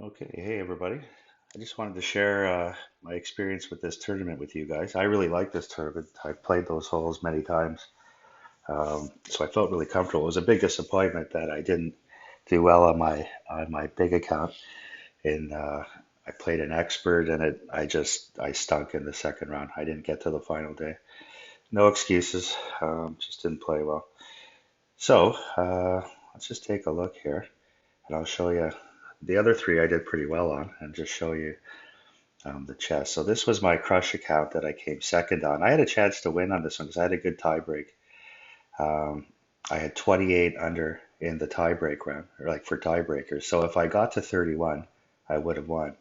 Okay, hey everybody. I just wanted to share my experience with this tournament with you guys. I really like this tournament. I've played those holes many times, so I felt really comfortable. It was a big disappointment that I didn't do well on my big account. And I played an expert, and I stunk in the second round. I didn't get to the final day. No excuses. Just didn't play well. So let's just take a look here, and I'll show you the other three I did pretty well on, and just show you the chess. So this was my crush account that I came second on. I had a chance to win on this one because I had a good tie break. Um, I had 28 under in the tie break round, or like for tiebreakers. So if I got to 31, I would have won.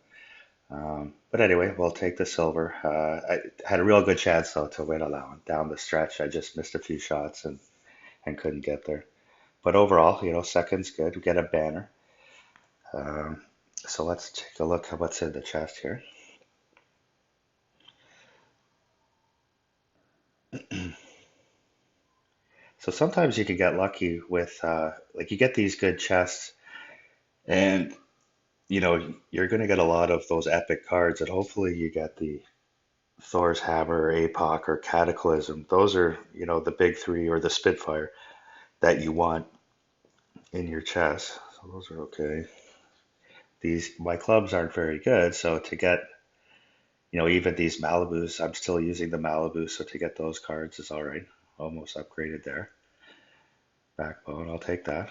But anyway, we'll take the silver. I had a real good chance though to win on that one down the stretch. I just missed a few shots and couldn't get there. But overall, second's good. We get a banner. Um, so let's take a look at what's in the chest here. So sometimes you can get lucky with like you get these good chests, and you're going to get a lot of those epic cards, and hopefully you get the Thor's Hammer, or APOC, or Cataclysm. Those are the big three, or the Spitfire that you want in your chest. So those are okay. These my clubs aren't very good, so to get even these Malibus, I'm still using the Malibu, so to get those cards is all right. Almost upgraded there. Backbone, I'll take that.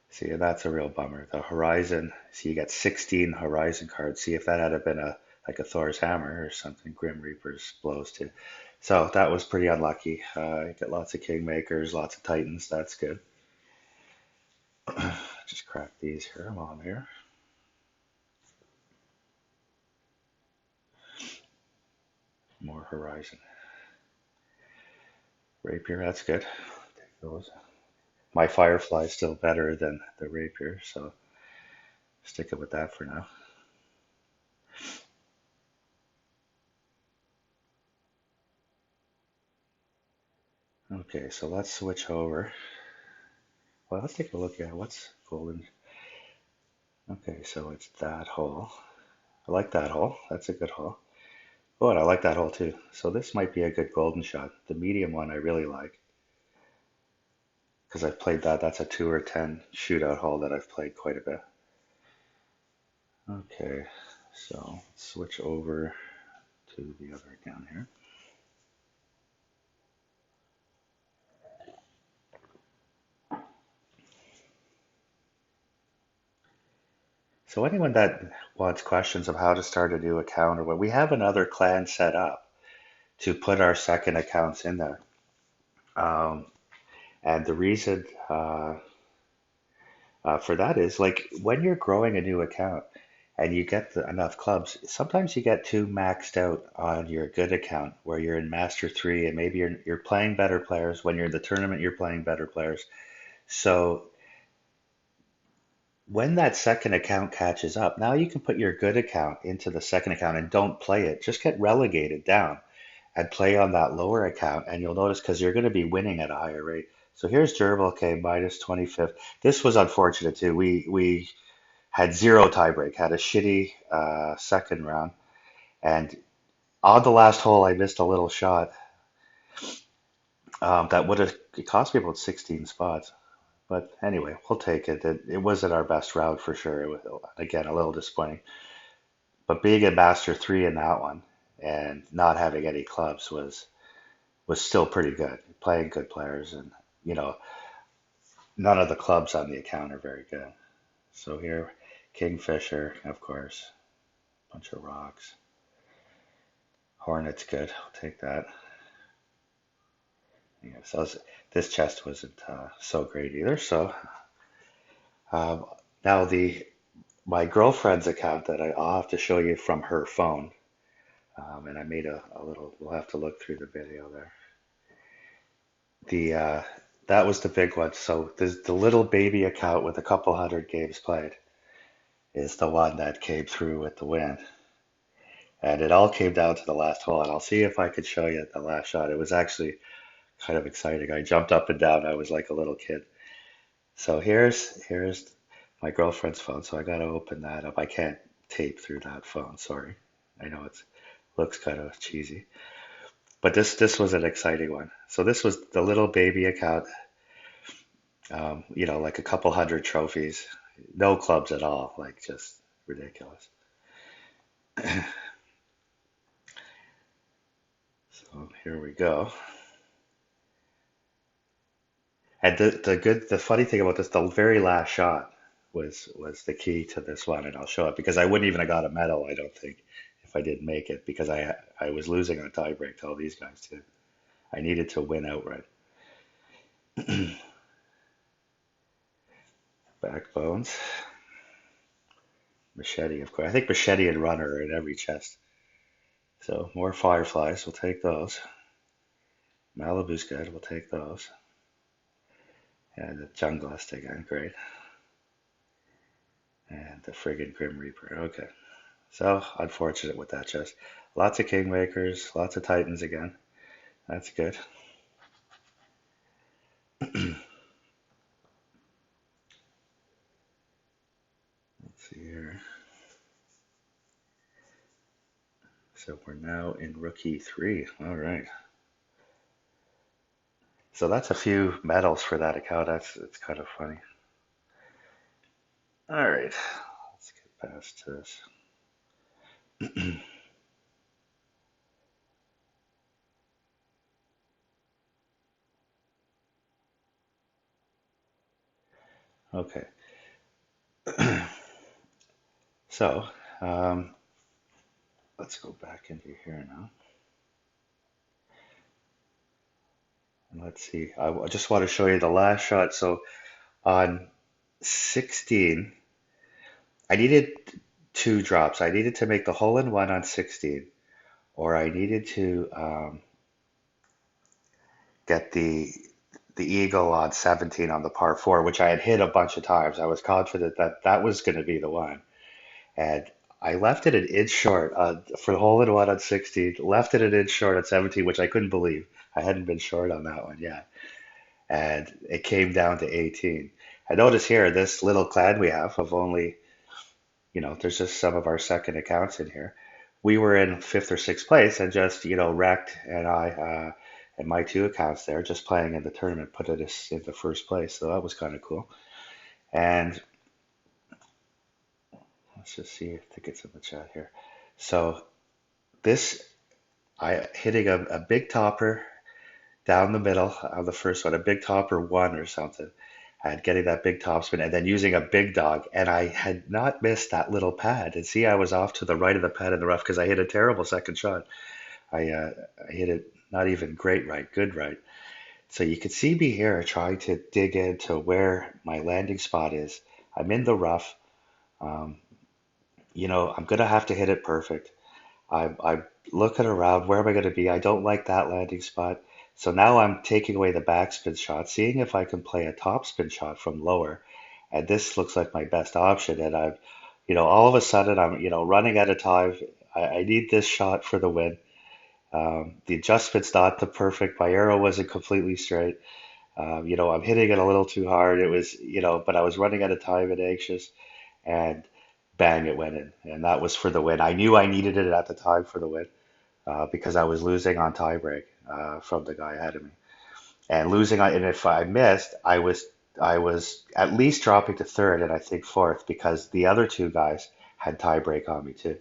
See, that's a real bummer. The Horizon, see, you got 16 Horizon cards. See, if that had been like a Thor's Hammer or something, Grim Reaper's blows too. So that was pretty unlucky. You get lots of Kingmakers, lots of Titans. That's good. Just crack these here while I'm here. More Horizon. Rapier, that's good. Take those. My Firefly is still better than the Rapier, so stick it with that for now. Okay, so let's switch over. Well, let's take a look at what's golden. Okay, so it's that hole. I like that hole. That's a good hole. Oh, and I like that hole too. So this might be a good golden shot. The medium one I really like because I've played that. That's a 2 or 10 shootout hole that I've played quite a bit. Okay, so switch over to the other account here. So anyone that wants questions of how to start a new account or what, we have another clan set up to put our second accounts in there. Um, and the reason for that is like when you're growing a new account and you get enough clubs, sometimes you get too maxed out on your good account where you're in Master 3 and maybe you're playing better players. When you're in the tournament, you're playing better players. So when that second account catches up, now you can put your good account into the second account and don't play it. Just get relegated down and play on that lower account, and you'll notice because you're going to be winning at a higher rate. So here's Gerbil K minus 25th. This was unfortunate too. We had zero tiebreak, had a shitty second round, and on the last hole I missed a little shot that would have it cost me about 16 spots. But anyway, we'll take it. It wasn't our best round for sure. It was, again, a little disappointing. But being a Master 3 in that one and not having any clubs was still pretty good. Playing good players, and you know none of the clubs on the account are very good. So here, Kingfisher, of course, bunch of rocks. Hornet's good. I'll take that. Yeah, so this chest wasn't so great either. So um, now the my girlfriend's account that I'll have to show you from her phone. And I made a little. We'll have to look through the video there. The that was the big one. So there's the little baby account with a couple hundred games played is the one that came through with the win. And it all came down to the last hole. And I'll see if I could show you the last shot. It was actually kind of exciting. I jumped up and down. I was like a little kid. So here's my girlfriend's phone, so I got to open that up. I can't tape through that phone. Sorry. I know it looks kind of cheesy, but this was an exciting one. So this was the little baby account. Like a couple hundred trophies, no clubs at all, like just ridiculous. So here we go. And the funny thing about this, the very last shot was the key to this one, and I'll show it because I wouldn't even have got a medal, I don't think, if I didn't make it because I was losing on tiebreak to all these guys too. I needed to win outright. Backbones, machete, of course. I think machete and runner are in every chest. So more fireflies, we'll take those. Malibu's good, we'll take those. And the junglist again, great. And the friggin' Grim Reaper, okay. So unfortunate with that chest. Lots of Kingmakers, lots of Titans again. That's good. Let's see here. So we're now in rookie 3. All right. So that's a few medals for that account. It's kind of funny. All right. Let's get past this. Okay. So um, let's go back into here now. And let's see. I just want to show you the last shot. So on 16, I needed 2 drops. I needed to make the hole in one on 16, or I needed to get the eagle on 17 on the par 4, which I had hit a bunch of times. I was confident that that was going to be the one. And I left it an inch short for the hole in one on 16, left it an inch short at 17, which I couldn't believe. I hadn't been short on that one yet. And it came down to 18. I notice here, this little clan we have of only, there's just some of our second accounts in here. We were in fifth or sixth place and just, wrecked, and and my 2 accounts there, just playing in the tournament, put us into first place. So that was kind of cool. And let's just see if it gets in the chat here. So this, I hitting a big topper down the middle of the first one, a big topper 1 or something, and getting that big topspin, and then using a big dog. And I had not missed that little pad. And see, I was off to the right of the pad in the rough because I hit a terrible second shot. I hit it not even great right, good right. So you can see me here trying to dig into where my landing spot is. I'm in the rough. Um, I'm gonna have to hit it perfect. I'm looking around. Where am I going to be? I don't like that landing spot. So now I'm taking away the backspin shot, seeing if I can play a topspin shot from lower. And this looks like my best option. And all of a sudden, I'm, running out of time. I need this shot for the win. The adjustment's not the perfect. My arrow wasn't completely straight. I'm hitting it a little too hard. It was, but I was running out of time and anxious. And bang, it went in. And that was for the win. I knew I needed it at the time for the win because I was losing on tiebreak from the guy ahead of me. And and if I missed, I was at least dropping to third and I think fourth because the other 2 guys had tiebreak on me too.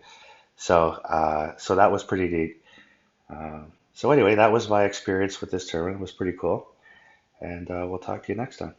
So that was pretty neat. So anyway, that was my experience with this tournament. It was pretty cool. And we'll talk to you next time.